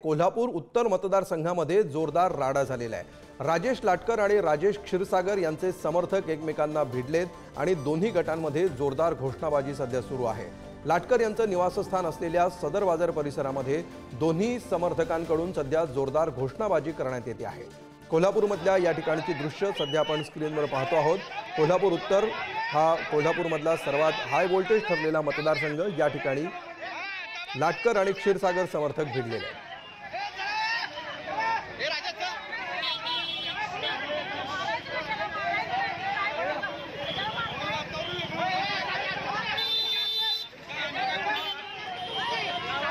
कोल्हापूर उत्तर मतदारसंघामध्ये जोरदार राडा झालेला आहे। राजेश लाटकर आणि राजेश क्षीरसागर यांचे समर्थक एकमेकांना भिडलेत आणि दोन्ही गटांमध्ये जोरदार घोषणाबाजी सध्या सुरू आहे। लाटकर यांचं निवासस्थान असलेल्या सदर बाजार परिसरामध्ये दोन्ही समर्थकांकडून सध्या जोरदार घोषणाबाजी करण्यात येते आहे। कोल्हापूरमधल्या या ठिकाणची दृश्य सध्या आपण स्क्रीनवर पाहतो आहोत। कोल्हापूर उत्तर हा कोल्हापूरमधला सर्वात हाय व्होल्टेज ठरलेला मतदारसंघ। या ठिकाणी लाटकर आणि क्षीरसागर समर्थक भिडलेले आहेत।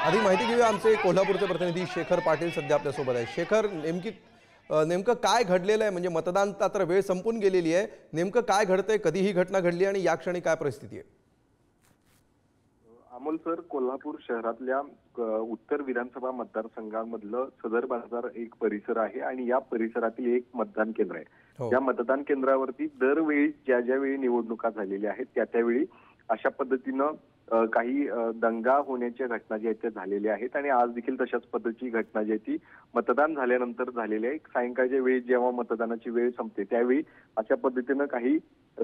आधी माहिती घेऊया, आमचे कोल्हापूरचे प्रतिनिधी शेखर पाटील सध्या आपल्या सोबत आहे। शेखर, नेमकं काय घडलेलं आहे? म्हणजे मतदान तर वेळ संपून गेलेली आहे, नेमकं काय घडतंय, कधी ही घटना घडली आणि या क्षणी काय परिस्थिती आहे? अमोल सर, कोल्हापूर शहरातल्या उत्तर विधानसभा मतदारसंघामधलं सदर बाजार एक परिसर आहे आणि या परिसरातील एक मतदान केंद्र आहे। या मतदान केंद्रावरती दरवेळी ज्या वेळी निवडणुका झालेल्या आहेत त्यावेळी अशा पद्धतीनं काही दंगा होण्याच्या घटना ज्या आहेत त्या झालेल्या आहेत आणि आज देखील तशाच पद्धतीची घटना जी आहे ती मतदान झाल्यानंतर झालेली आहे। सायंकाळच्या वेळी जेव्हा मतदानाची वेळ संपते त्यावेळी अशा पद्धतीनं काही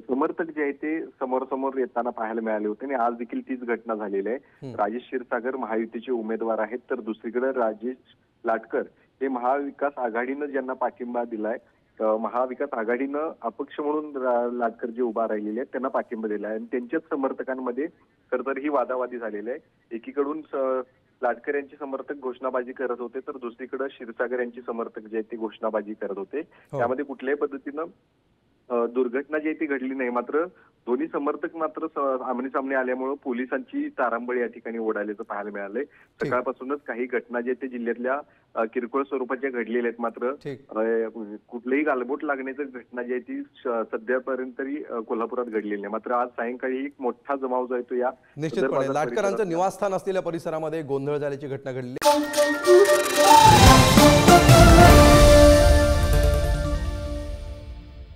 समर्थक जे आहेत ते समोर येताना पाहायला मिळाले होते आणि आज देखील तीच घटना झालेली आहे। राजेश क्षीरसागर महायुतीचे उमेदवार आहेत, तर दुसरीकडे राजेश लाटकर हे महाविकास आघाडीनं ज्यांना पाठिंबा दिलाय, महाविकास आघाडीनं अपक्ष म्हणून लाटकर जे उभा राहिलेले आहेत त्यांना पाठिंबा दिला आहे आणि त्यांच्याच समर्थकांमध्ये खरं तर ही वादावादी झालेली आहे। एकीकडून लाटकर यांचे समर्थक घोषणाबाजी करत होते, तर दुसरीकडे क्षीरसागर यांचे समर्थक जे आहेत ते घोषणाबाजी करत होते। त्यामध्ये कुठल्याही पद्धतीनं दुर्घटना जी आहे ती घडली नाही, मात्र दोन्ही समर्थक मात्र आमने-सामने आल्यामुळे पोलिसांची तारांबळ या ठिकाणी उडाल्याचं पाहायला मिळालंय। सकाळपासूनच काही घटना जे ते जिल्ह्यातल्या किरकोळ स्वरूपाच्या घडलेल्या आहेत, मात्र कुठलीही गालबोट लागण्याची घटना जी आहे ती सध्यापर्यंत तरी कोल्हापुरात घडलेली नाही। मात्र आज सायंकाळी एक मोठा जमाव जो आहे तो या निश्चितपणे लाटकरांचं निवासस्थान असलेल्या परिसरामध्ये गोंधळ झाल्याची घटना घडली।